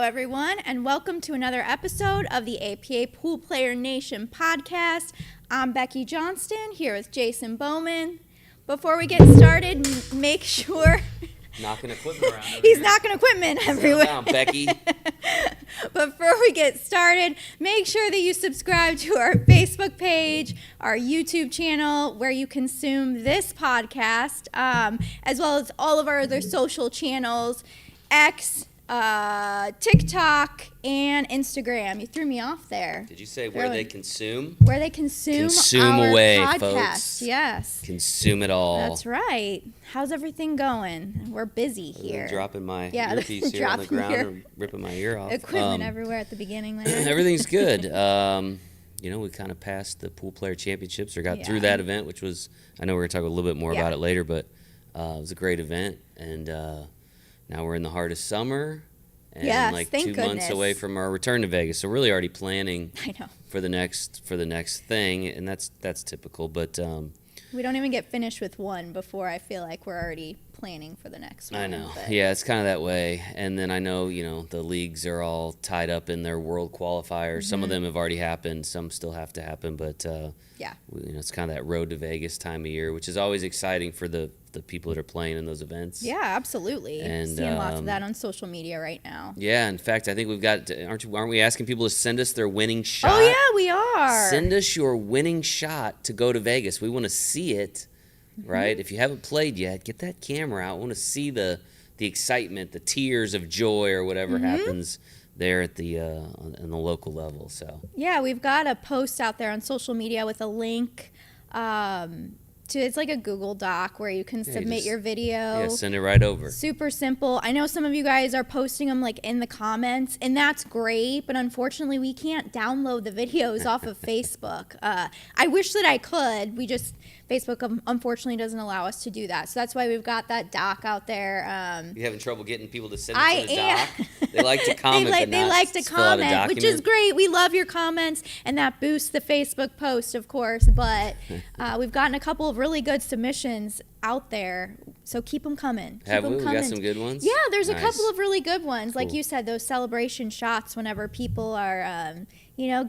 everyone, and welcome to another episode of the APA Pool Player Nation podcast. I'm Becky Johnston, here with Jason Bowman. Before we get started, make sure... Knocking equipment around. He's knocking equipment everywhere. Down, Becky. Before we get started, make sure that you subscribe to our Facebook page, our YouTube channel, where you consume this podcast, as well as all of our other social channels, X, TikTok, and Instagram. You threw me off there. Did you say where they consume? Where they consume our away, podcast. folks. Yes. Consume it all. That's right. How's everything going? We're busy here. Dropping my earpiece here on the ground and ripping my ear off. Equipment everywhere at the beginning there. Everything's good. We kind of passed the Pool Player Championships or got through that event, which was, I know we're going to talk a little bit more about it later, but it was a great event. And now we're in the heart of summer. And like 2 months away from our return to Vegas, so really already planning for the next thing, and that's typical. But we don't even get finished with one before I feel like we're already planning for the next one. I know, yeah, it's kind of that way. And then I know the leagues are all tied up in their world qualifiers. Some of them have already happened, some still have to happen. But it's kind of that road to Vegas time of year, which is always exciting for the people that are playing in those events. Yeah, absolutely. And seeing lots of that on social media right now. Yeah, in fact, I think we've got, aren't we asking people to send us their winning shot? Oh yeah, we are. Send us your winning shot to go to Vegas. We want to see it, right? If you haven't played yet, get that camera out. We want to see the excitement, the tears of joy, or whatever happens there at the on the local level. So yeah, we've got a post out there on social media with a link. It's like a Google Doc where you can submit your video. Yeah, send it right over. Super simple. I know some of you guys are posting them like in the comments, and that's great, but unfortunately we can't download the videos off of Facebook. I wish that I could. Facebook unfortunately doesn't allow us to do that. So that's why we've got that doc out there. You having trouble getting people to send it to the doc? They like to comment, they like to comment, which is great. We love your comments, and that boosts the Facebook post, of course. But we've gotten a couple of really good submissions out there, so keep them coming. Have we? We got some good ones? Yeah, there's a couple of really good ones. Cool. Like you said, those celebration shots whenever people are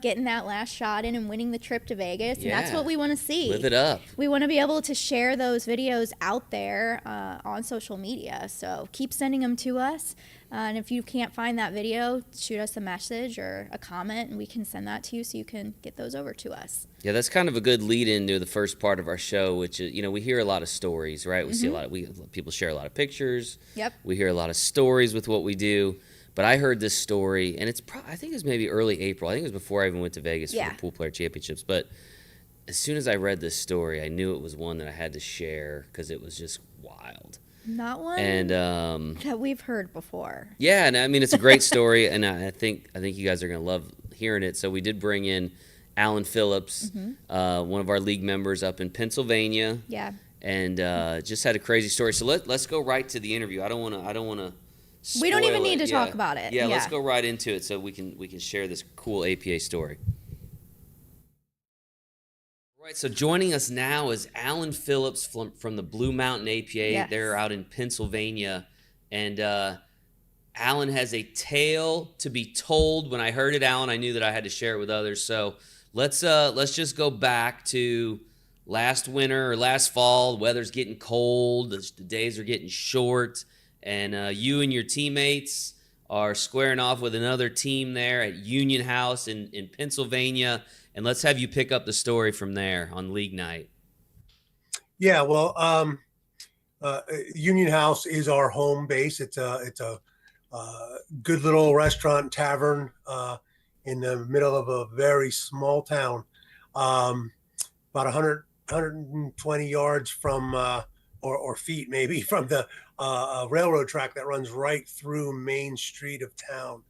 getting that last shot in and winning the trip to Vegas. And that's what we want to see. Live it up. We want to be able to share those videos out there on social media. So keep sending them to us. And if you can't find that video, shoot us a message or a comment, and we can send that to you so you can get those over to us. Yeah, that's kind of a good lead into the first part of our show, which is, we hear a lot of stories, right? We see a lot of, people share a lot of pictures. Yep. We hear a lot of stories with what we do. But I heard this story, and I think it was maybe early April. I think it was before I even went to Vegas for the Pool Player Championships. But as soon as I read this story, I knew it was one that I had to share because it was just wild. Not one that we've heard before. Yeah, and I mean, it's a great story, and I think you guys are going to love hearing it. So we did bring in Alan Phillips, one of our league members up in Pennsylvania. Yeah. And just had a crazy story. So let's go right to the interview. I don't want to. We don't even need to talk about it. Yeah, let's go right into it so we can share this cool APA story. All right, so joining us now is Alan Phillips from the Blue Mountain APA. Yes. They're out in Pennsylvania, and Alan has a tale to be told. When I heard it, Alan, I knew that I had to share it with others. So let's just go back to last winter or last fall. The weather's getting cold. The days are getting short. And you and your teammates are squaring off with another team there at Union House in Pennsylvania. And let's have you pick up the story from there on league night. Yeah, well, Union House is our home base. It's a good little restaurant and tavern in the middle of a very small town, about 120 yards from or feet maybe from the railroad track that runs right through Main Street of town.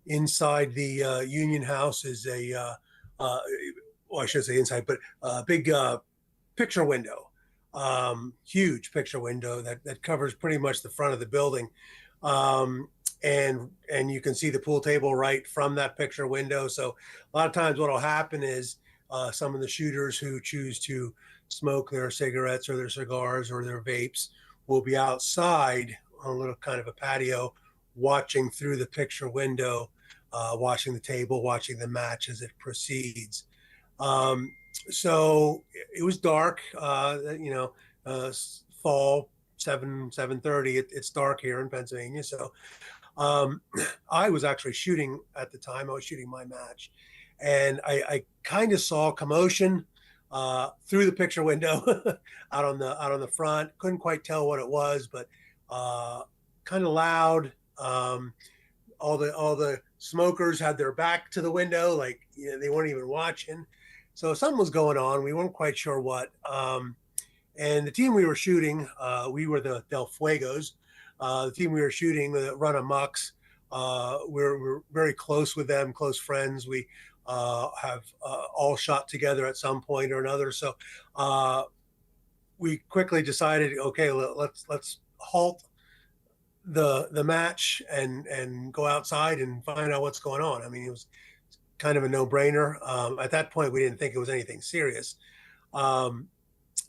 Inside the Union House is I shouldn't say inside, but a big picture window, huge picture window that covers pretty much the front of the building. And you can see the pool table right from that picture window. So a lot of times what will happen is some of the shooters who choose to smoke their cigarettes or their cigars or their vapes will be outside on a little kind of a patio watching through the picture window, watching the table, watching the match as it proceeds. Um, so it was dark, fall 7:30. It's dark here in Pennsylvania. So um, I was actually shooting at the time. I was shooting my match, and I kind of saw commotion through the picture window out on the front. Couldn't quite tell what it was, but kind of loud. All the smokers had their back to the window, like they weren't even watching. So something was going on. We weren't quite sure what. And the team we were shooting, we were the Del Fuegos. The team we were shooting, the Run Amucks, we're very close with them, close friends. We have all shot together at some point or another. So we quickly decided, okay, let's halt the match and go outside and find out what's going on. I mean, it was kind of a no-brainer. At that point, we didn't think it was anything serious.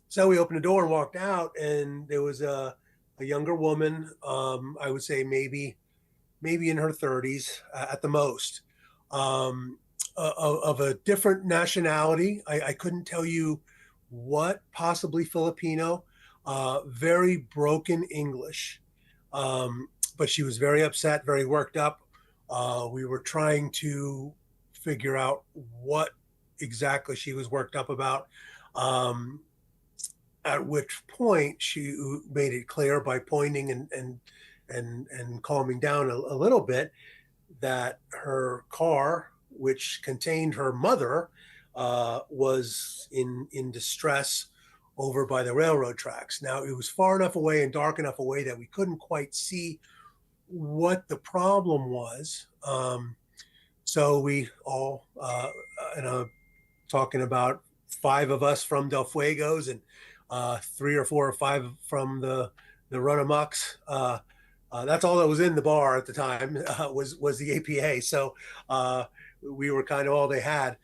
So we opened the door and walked out, and there was a younger woman. I would say maybe in her 30s at the most, of a different nationality. I couldn't tell you what, possibly Filipino, very broken English. But she was very upset, very worked up. We were trying to figure out what exactly she was worked up about. At which point she made it clear by pointing and calming down a little bit that her car, which contained her mother, was in distress over by the railroad tracks. Now, it was far enough away and dark enough away that we couldn't quite see what the problem was. So we all, talking about 5 of us from Del Fuegos and 3 or 4 or 5 from the Run Amucks. That's all that was in the bar at the time, was the APA. So we were kind of all they had.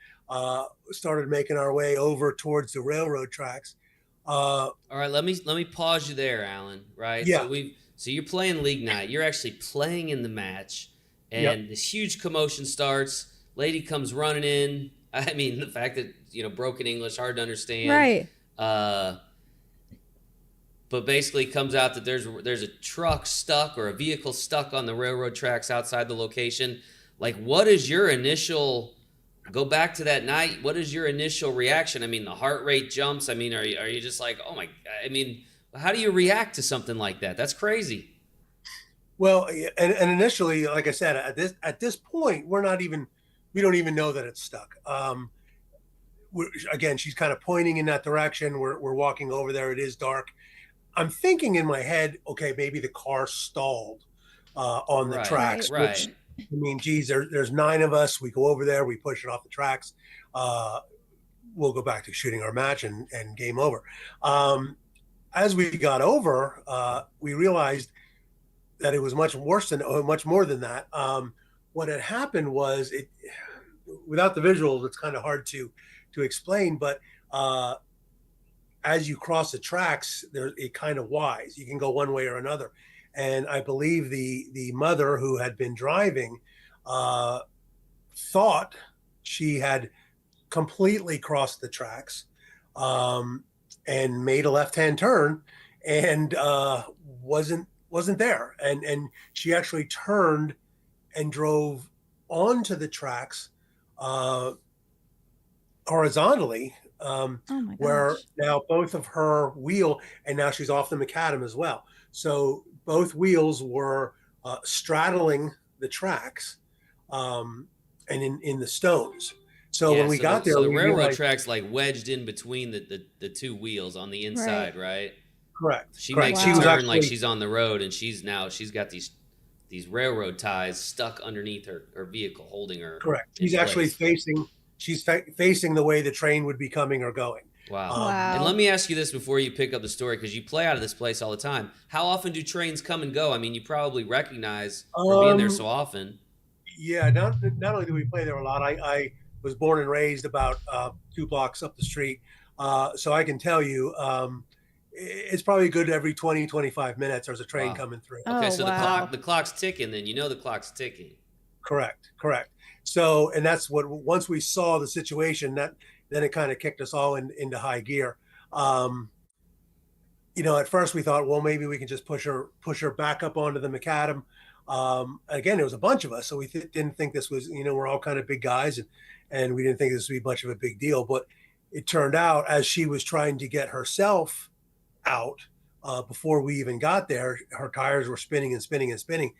Started making our way over towards the railroad tracks. All right, let me pause you there, Alan. Right? Yeah. So you're playing league night. You're actually playing in the match, and this huge commotion starts. Lady comes running in. I mean, the fact that broken English, hard to understand. Right. But basically comes out that there's a truck stuck or a vehicle stuck on the railroad tracks outside the location. Like, what is your initial? Go back to that night. What is your initial reaction? I mean, the heart rate jumps. I mean, are you just like, oh my? I mean, how do you react to something like that? That's crazy. Well, and initially, like I said, at this point, we don't even know that it's stuck. Again, she's kind of pointing in that direction. We're walking over there. It is dark. I'm thinking in my head, okay, maybe the car stalled on the tracks. Right. Which, I mean, geez, there's 9 of us. We go over there, we push it off the tracks. We'll go back to shooting our match and game over. As we got over, we realized that it was much more than that. What had happened was, without the visuals, it's kind of hard to explain, but as you cross the tracks, it kind of wise. You can go one way or another. And I believe the mother who had been driving thought she had completely crossed the tracks and made a left-hand turn and wasn't there. And she actually turned and drove onto the tracks horizontally, Oh my where gosh. now both of her wheel, and now she's off the macadam as well. So both wheels were straddling the tracks and in the stones. So when we got there, so the we railroad realized, tracks like wedged in between the 2 wheels on the inside, right? correct. She correct. makes Wow. a She was turn like actually she's on the road, and she's got these railroad ties stuck underneath her vehicle, holding her. correct. in She's actually place. facing the way the train would be coming or going. Wow. Wow. And let me ask you this before you pick up the story, because you play out of this place all the time. How often do trains come and go? I mean, you probably recognize for being there so often. Yeah, not only do we play there a lot, I was born and raised about 2 blocks up the street, so I can tell you, it's probably good every 20, 25 minutes. There's a train Wow. coming through. Okay, Oh, so wow. the clock's ticking. Then you know the clock's ticking. Correct. So, and that's what, once we saw the situation, that then it kind of kicked us all into high gear. Um, at first we thought, well, maybe we can just push her back up onto the macadam. Again, there was a bunch of us, so we didn't think this was, we're all kind of big guys, and we didn't think this would be much of a big deal. But it turned out, as she was trying to get herself out, before we even got there, her tires were spinning and spinning and spinning,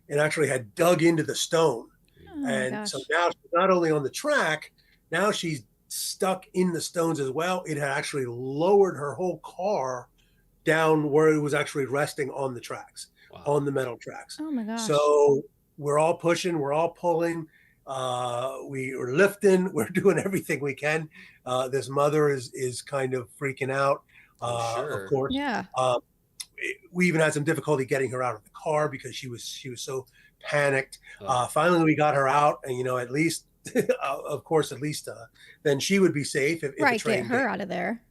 and actually had dug into the stone. Oh my And gosh. so now she's not only on the track, now she's stuck in the stones as well. It had actually lowered her whole car down where it was actually resting on the tracks, Wow. on the metal tracks. Oh my gosh. So we're all pushing, we're all pulling, we are lifting, we're doing everything we can. This mother is kind of freaking out, I'm of sure. course. Yeah. We even had some difficulty getting her out of the car because she was so panicked. Oh. Finally, we got her out, and at least, of course, at least then she would be safe if Right. the train Get her did. out of there.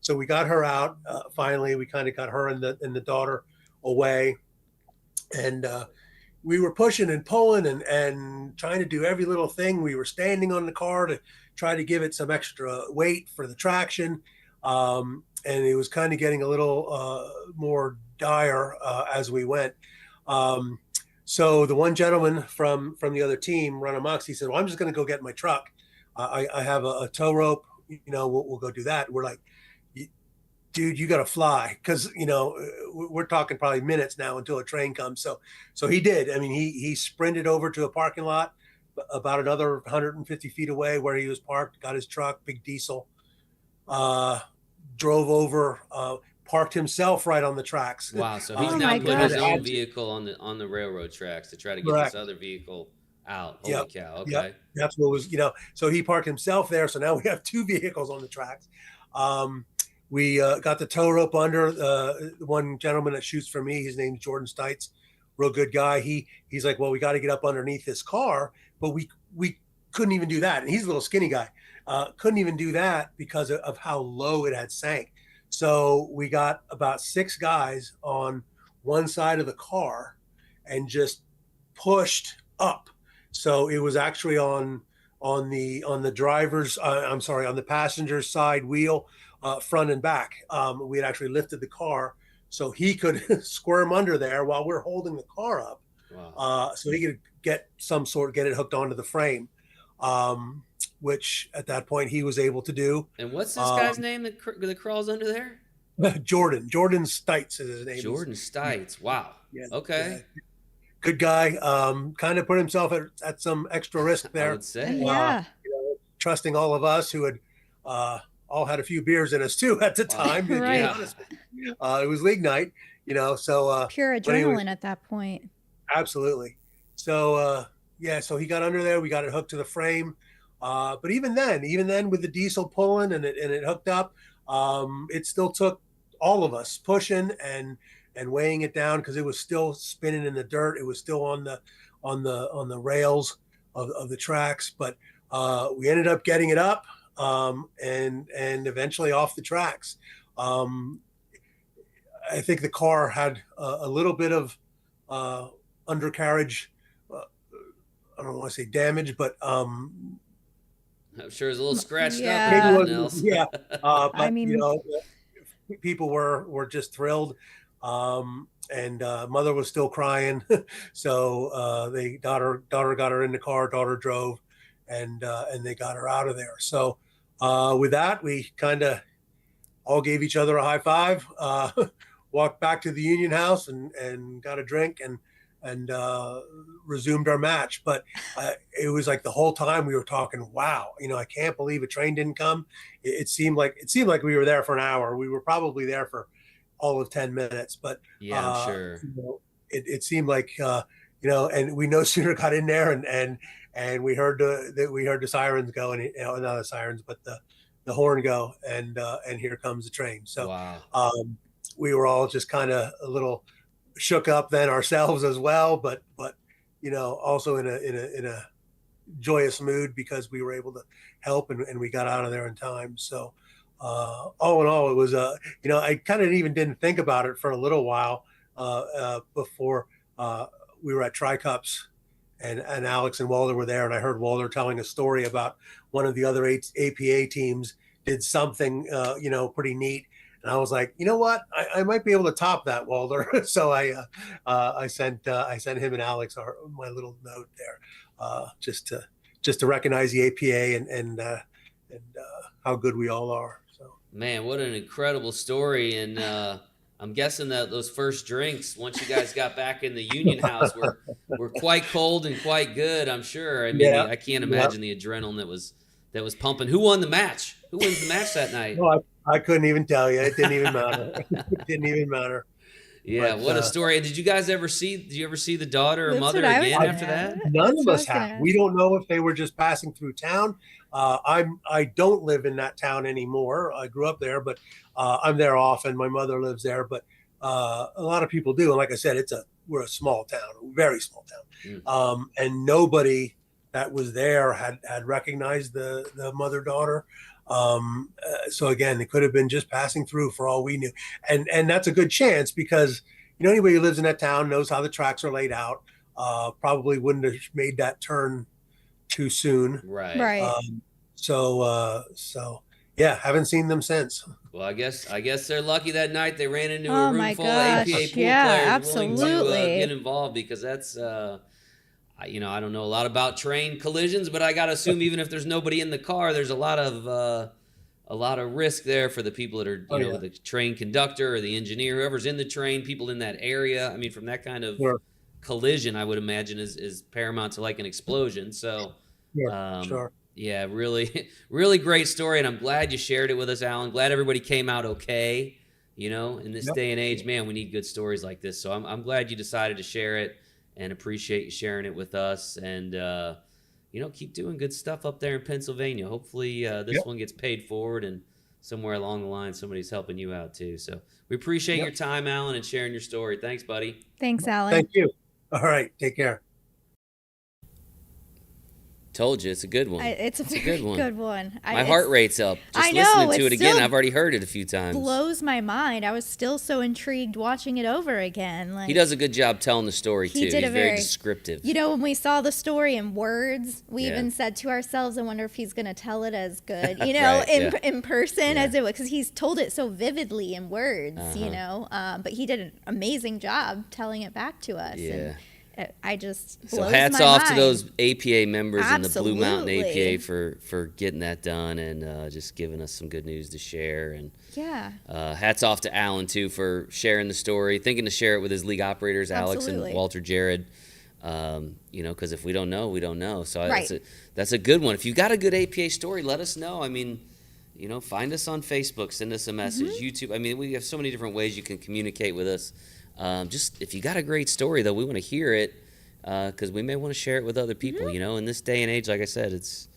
So we got her out. Finally, we kind of got her and the daughter away, and we were pushing and pulling and trying to do every little thing. We were standing on the car to try to give it some extra weight for the traction. And it was kind of getting a little more dire as we went. So the one gentleman from the other team, Run Amok, he said, well, I'm just going to go get my truck. I have a tow rope, we'll go do that. We're like, dude, you got to fly. Cause we're talking probably minutes now until a train comes. So he did. I mean, he sprinted over to a parking lot about another 150 feet away where he was parked, got his truck, big diesel, drove over, parked himself right on the tracks. Wow. So he's Oh now my put his gosh. own vehicle on the railroad tracks to try to get Correct. this other vehicle out. Holy Yep. cow. Okay. Yep. That's what was, so he parked himself there. So now we have two vehicles on the tracks. We got the tow rope under the one gentleman that shoots for me. His name's Jordan Stites, real good guy. He's like, well, we got to get up underneath this car, but we couldn't even do that. And he's a little skinny guy. Couldn't even do that because of how low it had sank. So we got about 6 guys on one side of the car and just pushed up. So it was actually on the driver's, I'm sorry, on the passenger's side wheel, front and back. We had actually lifted the car so he could squirm under there while we're holding the car up. Wow. So he could get it hooked onto the frame, which at that point he was able to do. And what's this guy's name that crawls under there? Jordan Stites is his name. Jordan Stites. Wow. Yeah, Okay. yeah. Good guy. Kind of put himself at some extra risk there. I would say. Yeah. Trusting all of us who had all had a few beers in us too at the time. To be Right. honest. It was league night, so Pure but anyway, adrenaline at that point. absolutely. So so he got under there. We got it hooked to the frame. But even then, with the diesel pulling and it hooked up, it still took all of us pushing and weighing it down because it was still spinning in the dirt. It was still on the rails of the tracks. But we ended up getting it up and eventually off the tracks. I think the car had a little bit of undercarriage. I don't want to say damage, but I'm sure it's a little scratched Yeah. up. Else. yeah. But I mean- people were just thrilled, and mother was still crying. So they daughter got her in the car. Daughter drove, and they got her out of there. So with that, we kind of all gave each other a high five. Walked back to the Union House and got a drink and resumed our match. But it was like the whole time we were talking, wow, I can't believe a train didn't come. It seemed like we were there for an hour. We were probably there for all of 10 minutes, but Yeah, I'm sure. it seemed like, and we no sooner got in there and we heard the sirens go, and not the sirens, but the horn go, and here comes the train. So Wow. we were all just kind of a little shook up then ourselves as well, but also in a joyous mood because we were able to help and we got out of there in time. So all in all, it was I kind of even didn't think about it for a little while before we were at Tri Cups, and Alex and Walter were there, and I heard Walter telling a story about one of the other APA teams did something pretty neat, and I was like, you know what, I might be able to top that, Walter. So I sent him and Alex my little note there, just to recognize the APA and how good we all are. So. Man, what an incredible story. And I'm guessing that those first drinks, once you guys got back in the Union House, were quite cold and quite good, I'm sure. I mean, Yeah, I can't imagine the adrenaline that was pumping. Who won the match? Who wins the match that night? well, I couldn't even tell you. It didn't even matter. It didn't even matter. Yeah, But what a story. Did you ever see the daughter or That's mother what I was again gonna after ask. that? none That's of what I us was gonna have. ask. We don't know if they were just passing through town. I don't live in that town anymore. I grew up there, but I'm there often. My mother lives there, but a lot of people do. And like I said, we're a small town, a very small town, and nobody that was there had recognized the mother daughter. So again, it could have been just passing through for all we knew, and that's a good chance because anybody who lives in that town knows how the tracks are laid out. Probably wouldn't have made that turn too soon. Right. Right. So yeah, haven't seen them since. Well, I guess they're lucky that night they ran into Oh a my room full gosh, of APA pool yeah, players willing to absolutely. get involved, because that's I don't know a lot about train collisions, but I gotta assume even if there's nobody in the car, there's a lot of risk there for the people that are the train conductor or the engineer, whoever's in the train, people in that area. I mean, from that kind of Sure, collision, I would imagine is paramount to like an explosion. So sure. yeah, really, really great story, and I'm glad you shared it with us, Alan. Glad everybody came out okay. In this Yep. day and age, man, we need good stories like this. So I'm glad you decided to share it, and appreciate you sharing it with us. And keep doing good stuff up there in Pennsylvania. Hopefully, this Yep. one gets paid forward, and somewhere along the line, somebody's helping you out too. So we appreciate Yep. your time, Alan, and sharing your story. Thanks, buddy. Thanks, Alan. Thank you. All right, take care. Told you, it's a good one. It's a very good one. good one. My heart rate's up just I know, listening to it it again. still I've already heard it a few times. blows my mind. I was still so intrigued watching it over again. Like, He does a good job telling the story too. He did He's a very very- descriptive. when we saw the story in words, we Yeah. even said to ourselves, I wonder if he's going to tell it as good, Right, in person Yeah. as it was, because he's told it so vividly in words, Uh-huh. but he did an amazing job telling it back to us. Yeah. And I just So blows hats my off to mind. those APA members in the Blue Mountain Absolutely. APA for getting that done, and just giving us some good news to share. And Yeah. hats off to Alan too for sharing the story, thinking to share it with his league operators, Alex Absolutely. and Walter Jared. Because if we don't know, we don't know. So Right. that's a good one. If you got a good APA story, let us know. I mean, find us on Facebook, send us a message, YouTube. I mean, we have so many different ways you can communicate with us. Just if you got a great story, though, we want to hear it, because we may want to share it with other people. In this day and age, like I said, it's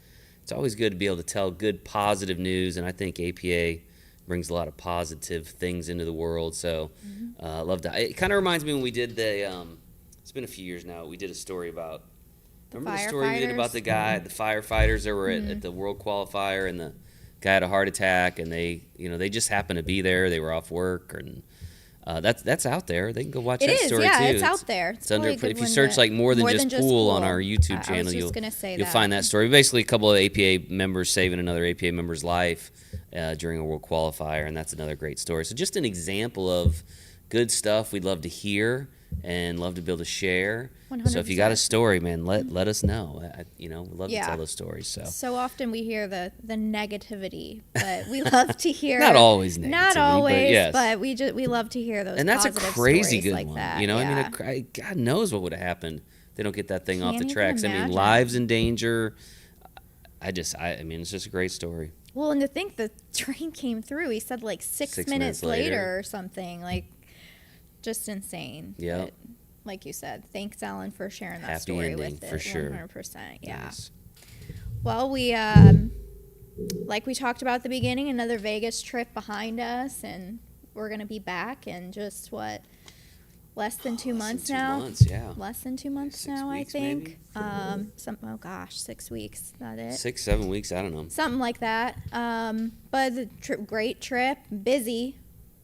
always good to be able to tell good, positive news, and I think APA brings a lot of positive things into the world. So, love that. It kind of reminds me when we did it's been a few years now. We did a story about. Remember the story we did about the guy, the firefighters that were at the World Qualifier, and the guy had a heart attack, and they just happened to be there. They were off work, and that's out there. They can go watch It that is, story yeah, too. it's out there. It's under. probably a good If you one search to- like more than just pool on our YouTube I channel, was you'll just gonna say you'll that. find that story. Basically, a couple of APA members saving another APA member's life during a World Qualifier, and that's another great story. So just an example of good stuff we'd love to hear and love to be able to share. So if you got a 100%. story, man, let us know. We'd love to Yeah. tell those stories. So often we hear the negativity, but we love to hear not always negativity, not always, but yes. but we love to hear those. And that's a positive crazy stories good like one. that. I mean, God knows what would have happened. They don't get that thing off the Can't even tracks. I mean, imagine. lives in danger. I mean, it's just a great story. Well, and to think the train came through, he said like 6 minutes later or something, like just insane. Yeah. But like you said, thanks, Alan, for sharing that Happy story ending, with it. for sure. 100%. Yeah. Nice. Well, we like we talked about at the beginning, another Vegas trip behind us, and we're gonna be back in just less than 2 months Less than now. 2 months, yeah. Less than 2 months 6 now, weeks, I think. maybe? Oh gosh, 6 weeks. Is that it? 6-7 weeks, I don't know. Something like that. But the great trip, busy,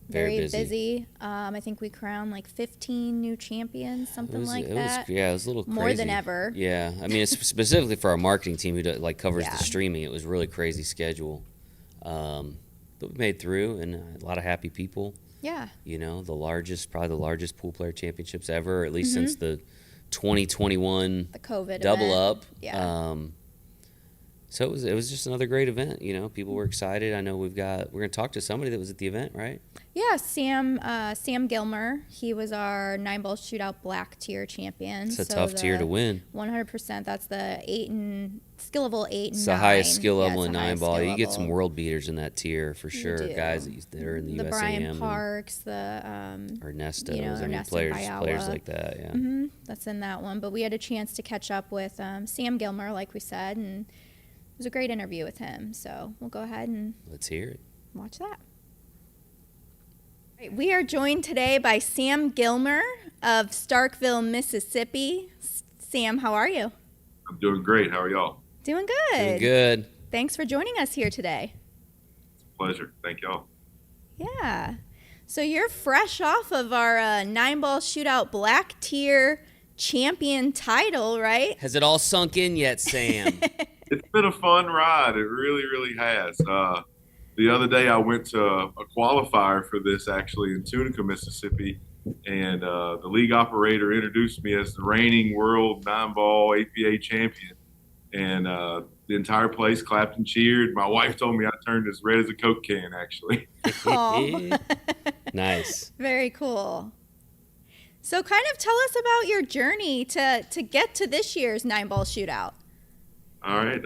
Very very busy. busy. I think we crowned like 15 new champions, something like that. Yeah, it was a little crazy. More than ever. Yeah, I mean, it's specifically for our marketing team who covers Yeah. the streaming. It was a really crazy schedule, but we made through, and a lot of happy people. Yeah. You know, probably the largest pool player championships ever, at least since the 2021 The COVID double event. up. Yeah. So it was just another great event. You know, people were excited. I know we're going to talk to somebody that was at the event, right? Yeah, Sam Gilmer. He was our 9-ball shootout black tier champion. It's a tough tier to win. 100%. That's the skill level 8 and 9. It's the highest skill Yeah, level it's in the highest 9-ball. skill You get level. some world beaters in that tier for sure. do. Guys that are in the USAM. Brian Parks, the Ernestos. Ernesto players Ayala. like that, yeah. That's in that one. But we had a chance to catch up with Sam Gilmer, like we said, and it was a great interview with him. So we'll go ahead and Let's hear it. watch that. Right, we are joined today by Sam Gilmer of Starkville, Mississippi. Sam, how are you? I'm doing great. How are y'all? Doing good. Doing good. Thanks for joining us here today. Pleasure. Thank y'all. Yeah. So you're fresh off of our 9-ball shootout black tier champion title, right? Has it all sunk in yet, Sam? It's been a fun ride. It really, really has. The other day I went to a qualifier for this actually in Tunica, Mississippi, and the league operator introduced me as the reigning world 9-ball APA champion. And the entire place clapped and cheered. My wife told me I turned as red as a Coke can, actually. Aw. Nice. Very cool. So kind of tell us about your journey to get to this year's 9-ball shootout. All right.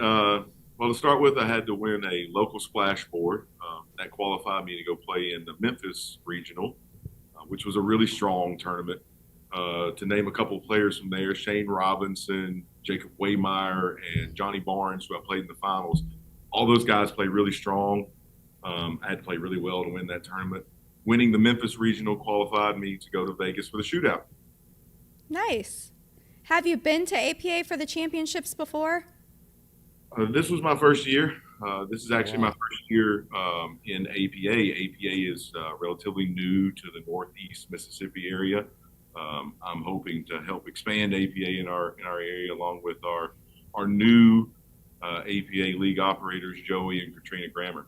Well, to start with, I had to win a local splash board. That qualified me to go play in the Memphis Regional, which was a really strong tournament. To name a couple of players from there, Shane Robinson, Jacob Waymeyer, and Johnny Barnes, who I played in the finals. All those guys played really strong. I had to play really well to win that tournament. Winning the Memphis Regional qualified me to go to Vegas for the shootout. Nice. Have you been to APA for the championships before? This was my first year. This is actually Wow. my first year in APA. APA is relatively new to the Northeast Mississippi area. I'm hoping to help expand APA in our area, along with our new APA league operators, Joey and Katrina Grammer.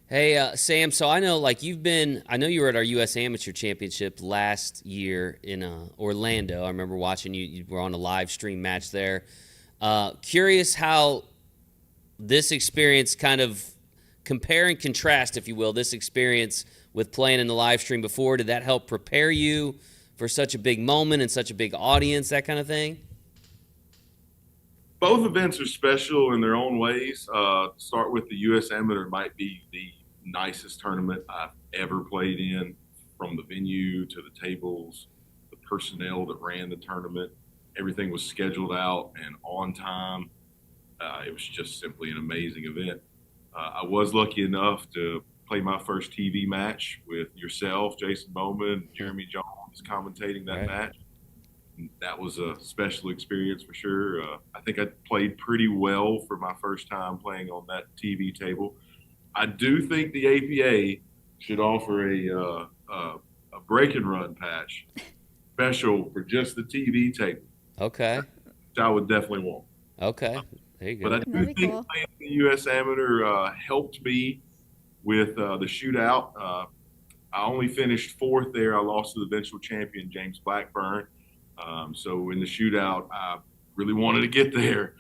Hey, Sam, so I know I know you were at our U.S. Amateur Championship last year in Orlando. I remember watching you were on a live stream match there. Curious how this experience kind of compare and contrast, if you will, this experience with playing in the live stream before. Did that help prepare you for such a big moment and such a big audience, that kind of thing? Both events are special in their own ways. Start with the U.S. Amateur might be the nicest tournament I've ever played in, from the venue to the tables, the personnel that ran the tournament. Everything was scheduled out and on time. It was just simply an amazing event. I was lucky enough to play my first TV match with yourself, Jason Bowman, Jeremy Jones commentating that Right. match. And that was a special experience for sure. I think I played pretty well for my first time playing on that TV table. I do think the APA should offer a break and run patch special for just the TV table, Okay. which I would definitely want. Okay. There you go. But I do That'd be think cool. playing the U.S. Amateur helped me with the shootout. I only finished fourth there. I lost to the eventual champion, James Blackburn. So in the shootout, I really wanted to get there.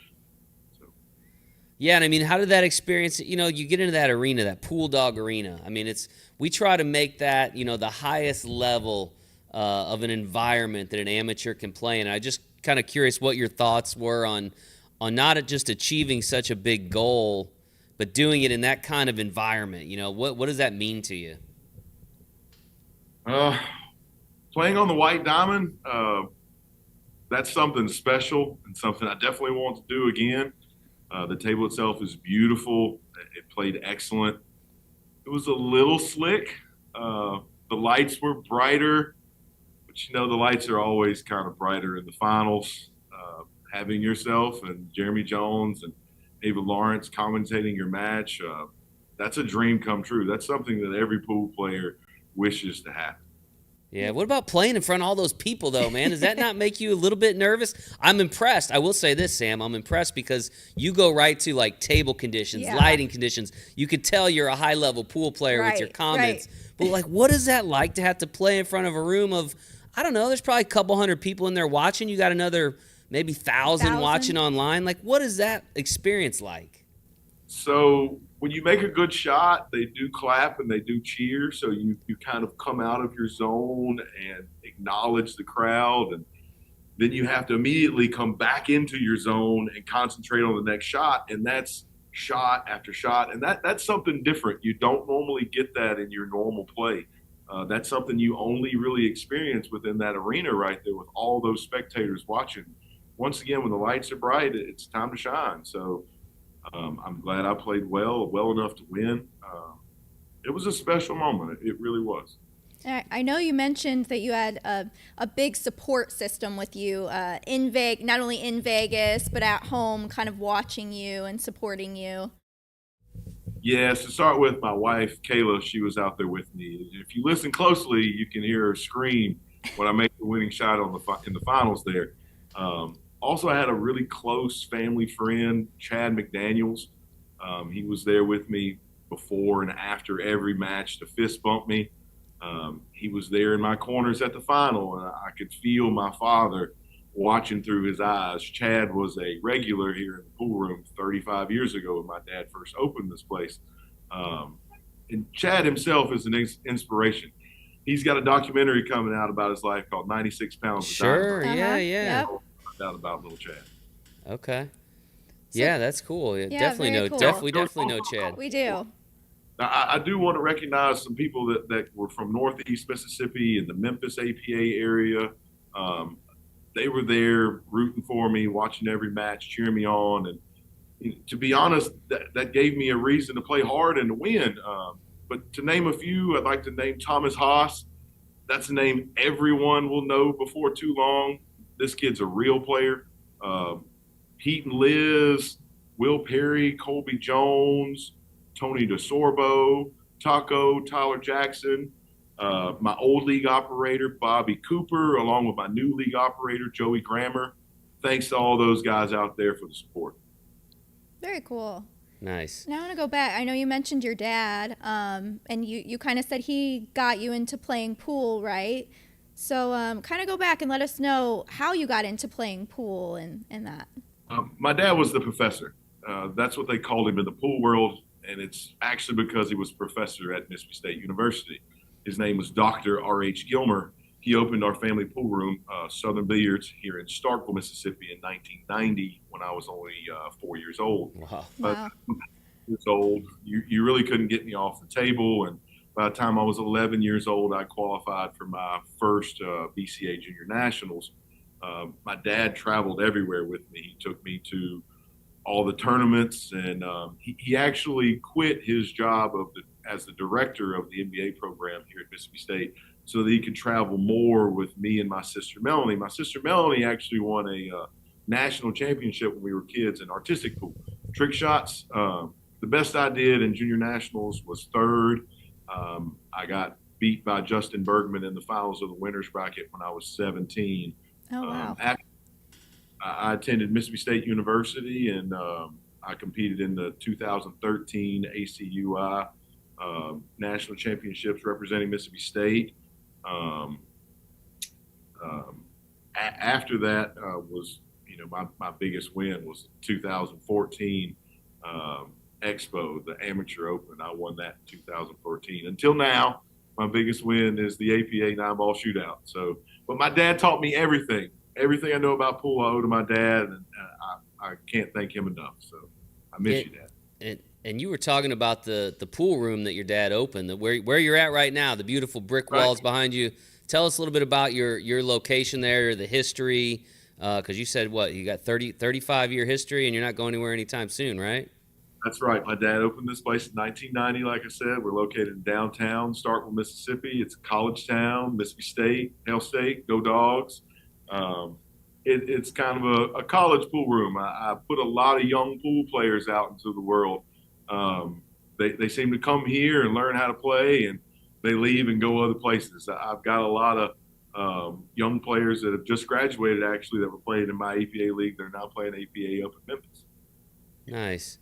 Yeah, and I mean, how did that experience, you get into that arena, that pool dog arena. I mean, we try to make that, the highest level of an environment that an amateur can play in. And I just kind of curious what your thoughts were on not just achieving such a big goal, but doing it in that kind of environment. What does that mean to you? Playing on the white diamond, that's something special and something I definitely want to do again. The table itself is beautiful. It played excellent. It was a little slick. The lights were brighter. But you know, the lights are always kind of brighter in the finals. Having yourself and Jeremy Jones and Ava Lawrence commentating your match, that's a dream come true. That's something that every pool player wishes to happen. Yeah, what about playing in front of all those people, though, man? Does that not make you a little bit nervous? I'm impressed. I will say this, Sam. I'm impressed because you go right to, like, table conditions, lighting conditions. You could tell you're a high-level pool player with your comments. But, like, what is that like to have to play in front of a room of, I don't know, there's probably a couple hundred people in there watching. You got another maybe 1,000 watching online. Like, what is that experience like? So when you make a good shot, they do clap and they do cheer. So you kind of come out of your zone and acknowledge the crowd. And then you have to immediately come back into your zone and concentrate on the next shot. And that's shot after shot. And that's something different. You don't normally get that in your normal play. That's something you only really experience within that arena right there with all those spectators watching. Once again, when the lights are bright, it's time to shine. So I'm glad I played well enough to win. It was a special moment. It really was. I know you mentioned that you had a big support system with you not only in Vegas, but at home, kind of watching you and supporting you. Yeah, to start with, my wife, Kayla, she was out there with me. If you listen closely, you can hear her scream when I make the winning shot in the finals there. Also, I had a really close family friend, Chad McDaniels. He was there with me before and after every match to fist bump me. He was there in my corners at the final, and I could feel my father watching through his eyes. Chad was a regular here in the pool room 35 years ago when my dad first opened this place. And Chad himself is an inspiration. He's got a documentary coming out about his life called 96 Pounds of Diamond. Sure, yeah. Yep. Out about little Chad. Okay. Yeah, that's cool. Yeah, definitely very know. cool. Definitely know Chad. We do. Now, I do want to recognize some people that were from Northeast Mississippi and the Memphis APA area. They were there rooting for me, watching every match, cheering me on. And to be honest, that gave me a reason to play hard and to win. But to name a few, I'd like to name Thomas Haas. That's a name everyone will know before too long. This kid's a real player. Pete and Liz, Will Perry, Colby Jones, Tony DeSorbo, Taco, Tyler Jackson, my old league operator, Bobby Cooper, along with my new league operator, Joey Grammer. Thanks to all those guys out there for the support. Very cool. Nice. Now I want to go back. I know you mentioned your dad, and you kind of said he got you into playing pool, right? So kind of go back and let us know how you got into playing pool and that. My dad was the professor. That's what they called him in the pool world, and it's actually because he was a professor at Mississippi State University. His name was Dr. R.H. Gilmer. He opened our family pool room, Southern Billiards, here in Starkville, Mississippi in 1990 when I was only 4 years old. Wow. Years old, you really couldn't get me off the table. And by the time I was 11 years old, I qualified for my first BCA Junior Nationals. My dad traveled everywhere with me. He took me to all the tournaments, and he actually quit his job as the director of the NBA program here at Mississippi State so that he could travel more with me and my sister Melanie. My sister Melanie actually won a national championship when we were kids in artistic pool. Trick shots, the best I did in junior nationals was third. I got beat by Justin Bergman in the finals of the winners bracket when I was 17. Oh, wow. I attended Mississippi State University, and I competed in the 2013 ACUI national championships representing Mississippi State. After that was, my biggest win was 2014 Expo, the Amateur Open. I won that in 2014. Until now, my biggest win is the APA 9-ball shootout. So, but my dad taught me everything. Everything I know about pool, I owe to my dad, and I can't thank him enough. So I miss you, Dad. And you were talking about the pool room that your dad opened, where you're at right now, the beautiful brick walls behind you. Tell us a little bit about your location there, the history, because you said, you got 35-year history, and you're not going anywhere anytime soon, right? That's right. My dad opened this place in 1990. Like I said, we're located in downtown Starkville, Mississippi. It's a college town, Mississippi State, Hail State, go Dogs. Um, it's kind of a college pool room. I put a lot of young pool players out into the world. They seem to come here and learn how to play, and they leave and go other places. I've got a lot of young players that have just graduated, actually, that were playing in my APA league. They're now playing APA up in Memphis. Nice.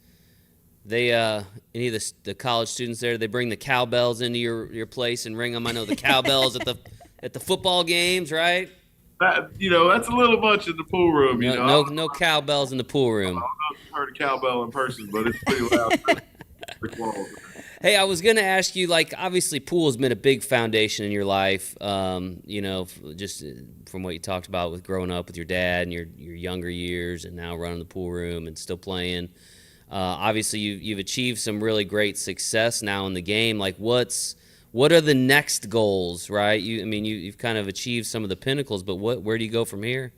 They any of the college students there, they bring the cowbells into your place and ring them. I know the cowbells at the football games, right? That's a little much in the pool room. No cowbells in the pool room. I don't know if you've heard a cowbell in person, but it's pretty loud. Hey, I was going to ask you, like, obviously pool has been a big foundation in your life, just from what you talked about with growing up with your dad and your younger years and now running the pool room and still playing. Obviously, you've achieved some really great success now in the game. Like, what are the next goals, right? You've kind of achieved some of the pinnacles, but where do you go from here?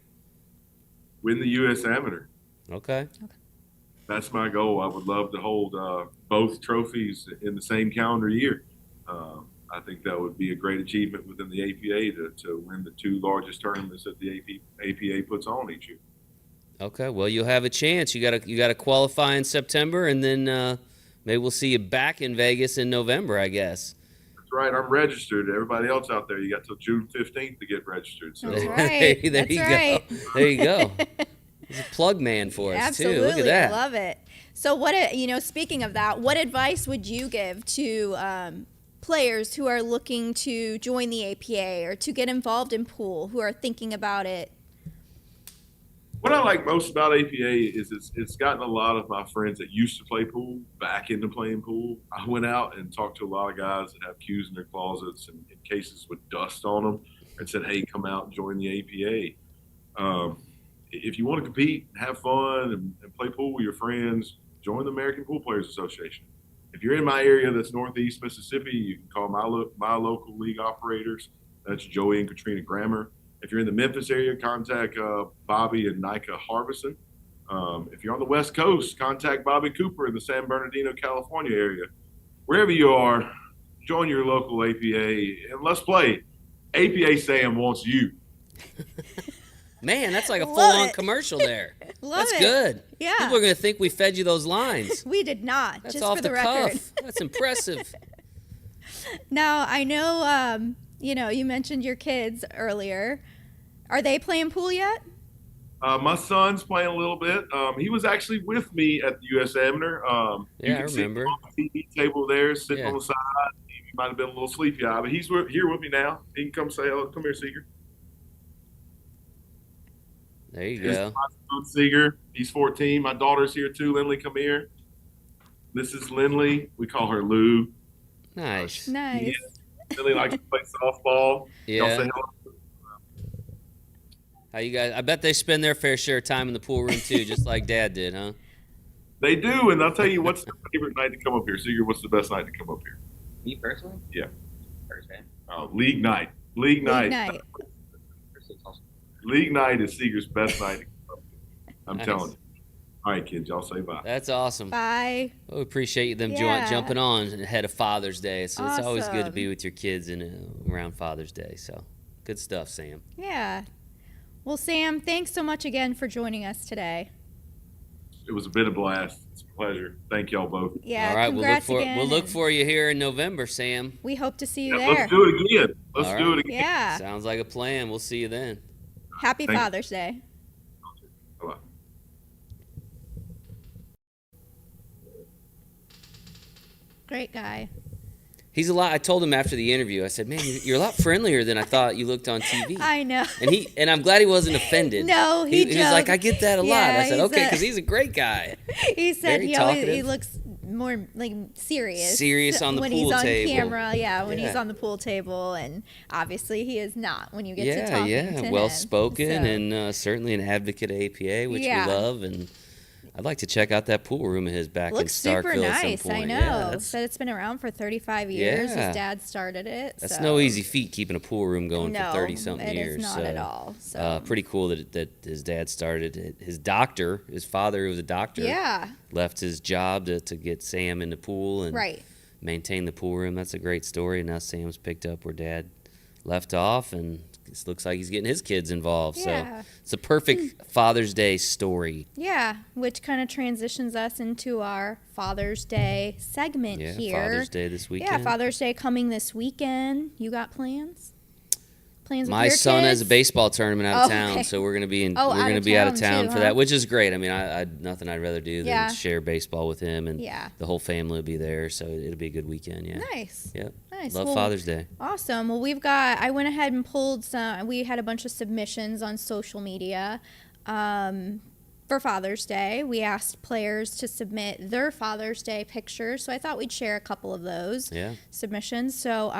Win the U.S. Amateur. Okay. That's my goal. I would love to hold both trophies in the same calendar year. I think that would be a great achievement within the APA to win the two largest tournaments that the APA puts on each year. Okay, well, you'll have a chance. You gotta qualify in September, and then maybe we'll see you back in Vegas in November, I guess. That's right. I'm registered. Everybody else out there, you got till June 15th to get registered. So That's right. there you right. go. There you go. He's a plug man for us Absolutely. too. Look at that. Love it. So speaking of that, what advice would you give to players who are looking to join the APA or to get involved in pool, who are thinking about it? What I like most about APA is it's gotten a lot of my friends that used to play pool back into playing pool. I went out and talked to a lot of guys that have cues in their closets and cases with dust on them and said, hey, come out and join the APA. If you want to compete, have fun, and play pool with your friends, join the American Pool Players Association. If you're in my area that's Northeast Mississippi, you can call my local league operators. That's Joey and Katrina Grammer. If you're in the Memphis area, contact Bobby and Nika Harbison. If you're on the West Coast, contact Bobby Cooper in the San Bernardino, California area. Wherever you are, join your local APA and let's play. APA Sam wants you. Man, that's like a full-on commercial there. That's good. Yeah. People are going to think we fed you those lines. We did not. That's just off for the cuff. record. That's impressive. Now, I know, you mentioned your kids earlier. Are they playing pool yet? My son's playing a little bit. He was actually with me at the U.S. Amateur. Yeah, I remember. See him on the TV table there, sitting on the side. He might have been a little sleepy-eyed, but he's here with me now. He can come say hello. Come here, Seeger. There you This go. is my son, Seeger. He's 14. My daughter's here too. Lindley, come here. This is Lindley. We call her Lou. Nice. Nice. Lindley likes to play softball. Y'all Yeah. say hello. How you guys? I bet they spend their fair share of time in the pool room too, just like Dad did, huh? They do, and I'll tell you what's their favorite night to come up here. Seeger, what's the best night to come up here? Me personally? Yeah. Thursday. League night. League night. Night. Thursday's awesome. League night is Seeger's best night to come up here. I'm Nice. telling you. All right, kids, y'all say bye. That's awesome. Bye. We appreciate them Yeah. jumping on ahead of Father's Day. So it's always good to Awesome. be with your kids around Father's Day. So good stuff, Sam. Yeah. Well, Sam, thanks so much again for joining us today. It was a bit of a blast. It's a pleasure. Thank y'all both. Yeah, All right, congrats again. we'll look and for you here in November, Sam. We hope to see you Yeah, there. let's do it again. Let's All do right. it again. Yeah. Sounds like a plan. We'll see you then. Happy Thank you. Father's Day. Bye-bye. Great guy. He's a lot. I told him after the interview. I said, "Man, you're a lot friendlier than I thought you looked on TV." I know. And I'm glad he wasn't offended. No, he was like, joked. "I get that a lot." Yeah, I said, he "Okay," said- because he's a great guy. He said Very he talkative. looks more like serious. Serious on the when pool he's on table. camera. Yeah, when he's Yeah. on the pool table, and obviously he is not when you get to Yeah, talking to yeah, him. well spoken So, and certainly an advocate of APA, which Yeah. we love. And I'd like to check out that pool room of his back Looks in Starkville super at some nice. point. I know. Yeah, that's, Said it's been around for 35 years. Yeah. His dad started it. that's so. no easy feat keeping a pool room going No, for 30-something it years. is not so, at all. So. pretty cool that his dad started it. His doctor, his father, who was a doctor, Yeah. left his job to get Sam in the pool and Right. maintain the pool room. That's a great story. Now Sam's picked up where Dad left off, and it looks like he's getting his kids involved. Yeah. So it's a perfect Father's Day story. Yeah, which kind of transitions us into our Father's Day segment Yeah, here. Father's Day this weekend. Yeah, Father's Day coming this weekend. You got plans? Plans with My your son kids? has a baseball tournament out of Oh, town, okay. so we're gonna be Oh, we're out gonna of be out of town town too, for huh? that, which is great. I mean, I nothing I'd rather do than Yeah. share baseball with him, and Yeah. the whole family will be there, so it'll be a good weekend. Yeah. Nice. Yep. Nice. Love Well, Father's Day. Awesome. Well, I went ahead and pulled we had a bunch of submissions on social media for Father's Day. We asked players to submit their Father's Day pictures, so I thought we'd share a couple of those Yeah. submissions. So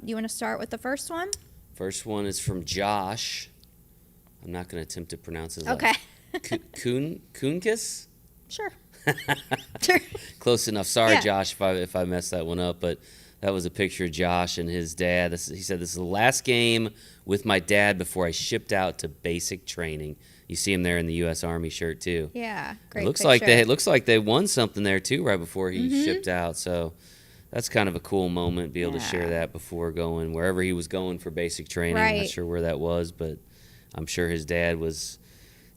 you want to start with the first one? First one is from Josh. I'm not going to attempt to pronounce his Okay. Kunkis? Sure. Sure. Close enough. Sorry, Yeah. Josh, if I messed that one up, but that was a picture of Josh and his dad. He said, "This is the last game with my dad before I shipped out to basic training." You see him there in the U.S. Army shirt too. Yeah. Great. It looks picture. like they won something there too right before he shipped out. So that's kind of a cool moment, be able to share Yeah. that before going wherever he was going for basic training. I'm not Right. sure where that was, but I'm sure his dad was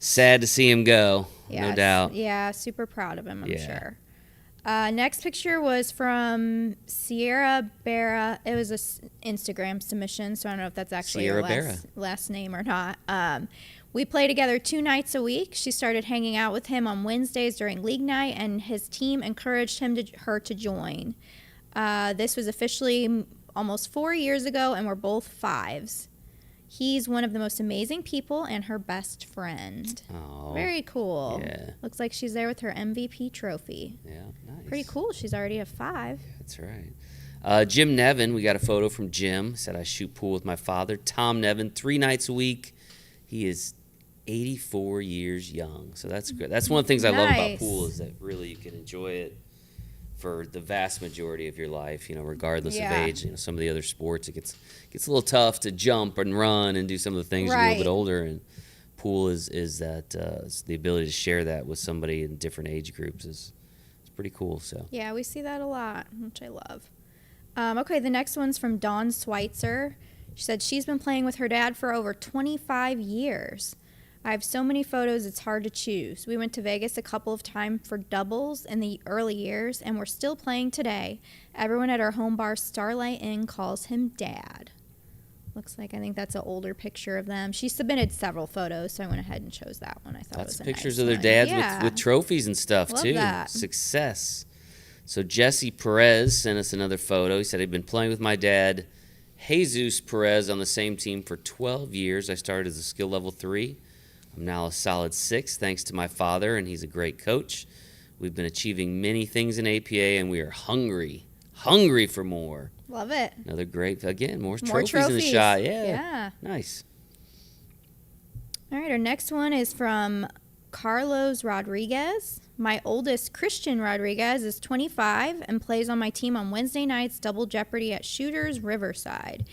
sad to see him go. No doubt. Yeah, super proud of him, I'm Yeah. sure. Next picture was from Sierra Barra. It was an Instagram submission, so I don't know if that's actually Sierra her Barra. last name or not. We play together 2 nights a week. She started hanging out with him on Wednesdays during league night, and his team encouraged her to join. This was officially almost 4 years ago, and we're both 5s. He's one of the most amazing people and her best friend. Oh, Very cool. Yeah. Looks like she's there with her MVP trophy. yeah, nice. Pretty cool. She's already a 5. That's right. Jim Nevin, we got a photo from Jim. Said, "I shoot pool with my father, Tom Nevin, 3 nights a week. He is 84 years young." So that's good. That's one of the things I love about Nice. pool is that really you can enjoy it for the vast majority of your life, regardless Yeah. of age. Some of the other sports, it gets a little tough to jump and run and do some of the things as you get a little bit Right. older. And pool is that it's the ability to share that with somebody in different age groups is it's pretty cool. So Yeah, we see that a lot, which I love. Okay, the next one's from Dawn Schweitzer. She said she's been playing with her dad for over 25 years. I have so many photos, it's hard to choose. We went to Vegas a couple of times for doubles in the early years, and we're still playing today. Everyone at our home bar, Starlight Inn, calls him Dad. Looks like, I think that's an older picture of them. She submitted several photos, so I went ahead and chose that one. I thought lots it was of a pictures nice of their one. dads Yeah. with trophies and stuff Love too. that. Success. So Jesse Perez sent us another photo. He said, "I've been playing with my dad, Jesus Perez, on the same team for 12 years. I started as a skill level 3. I'm now a solid 6 thanks to my father, and he's a great coach. We've been achieving many things in APA, and we are hungry for more." Love it. Another great, again, more More trophies in the shot. Yeah. Yeah. Nice. All right, our next one is from Carlos Rodriguez. My oldest, Christian Rodriguez, is 25 and plays on my team on Wednesday nights, Double Jeopardy at Shooters Riverside.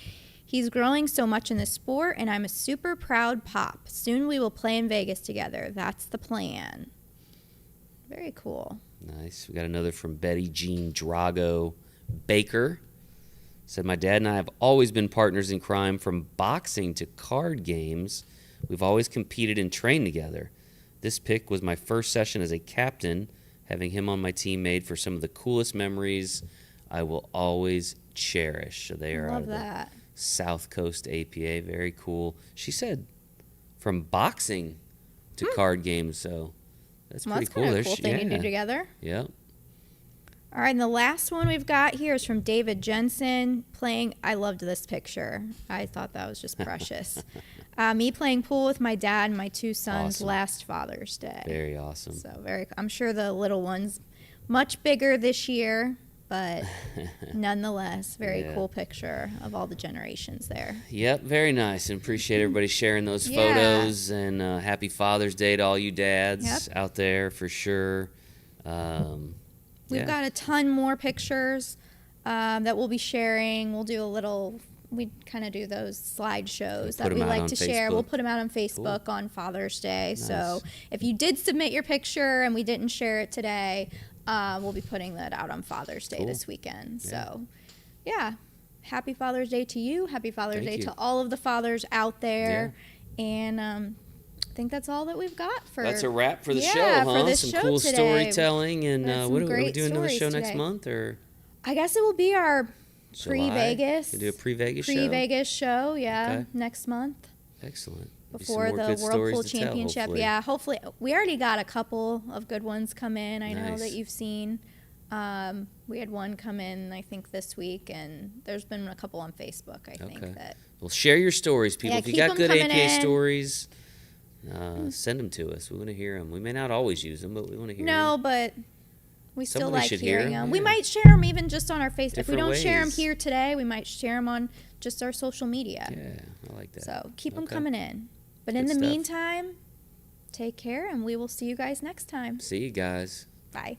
He's growing so much in the sport, and I'm a super proud pop. Soon we will play in Vegas together. That's the plan. Very cool. Nice. We got another from Betty Jean Drago Baker. Said, "My dad and I have always been partners in crime, from boxing to card games. We've always competed and trained together. This pick was my first session as a captain. Having him on my team made for some of the coolest memories I will always cherish." So they are out Love of that. the South Coast APA. Very cool. She said from boxing to card games, so that's Well, pretty that's cool. kind of a cool thing to do yeah. together. Yep. All right, and the last one we've got here is from David Jensen playing. I loved this picture. I thought that was just precious. Me playing pool with my dad and my 2 sons Awesome. last Father's Day. Very awesome. So I'm sure the little one's much bigger this year. but nonetheless, very Yeah. cool picture of all the generations there. Yep, very nice. And appreciate everybody sharing those Yeah. photos. And happy Father's Day to all you dads out there for sure. We've got a ton more pictures that we'll be sharing. We'll do a little, we kind of do those slideshows that we like to share. We'll put them out on Facebook on Father's Day. Nice. So if you did submit your picture and we didn't share it today, we'll be putting that out on Father's Day this weekend. Yeah. So, yeah. Happy Father's Day to you. Happy Father's Thank Day you. to all of the fathers out there. And I think that's all that we've got for. That's a wrap for the show, for huh? this Some show cool today. storytelling. And That's some what are we great doing another show stories next today. month? Or I guess it will be our July? pre-Vegas. We do a pre-Vegas show? Pre-Vegas show, Okay. next month. Excellent. Be Before some more the good World stories Pool to tell, Championship. hopefully. Yeah, hopefully. We already got a couple of good ones come in. I know Nice. that you've seen. We had one come in, I think, this week, and there's been a couple on Facebook, I think. Okay. That Well, share your stories, people. Yeah, If you keep got 'em good coming APA in. stories, send them to us. We want to hear them. We may not always use them, but we want to hear No, them. but we still Somebody like should hear hearing 'em, them. We yeah. might share them even just on our Facebook. If we Different don't share them ways. here today, we might share them on just our social media. Yeah, I like that. So keep them Okay. coming in. But in Good the stuff. meantime, take care, and we will see you guys next time. See you guys. Bye.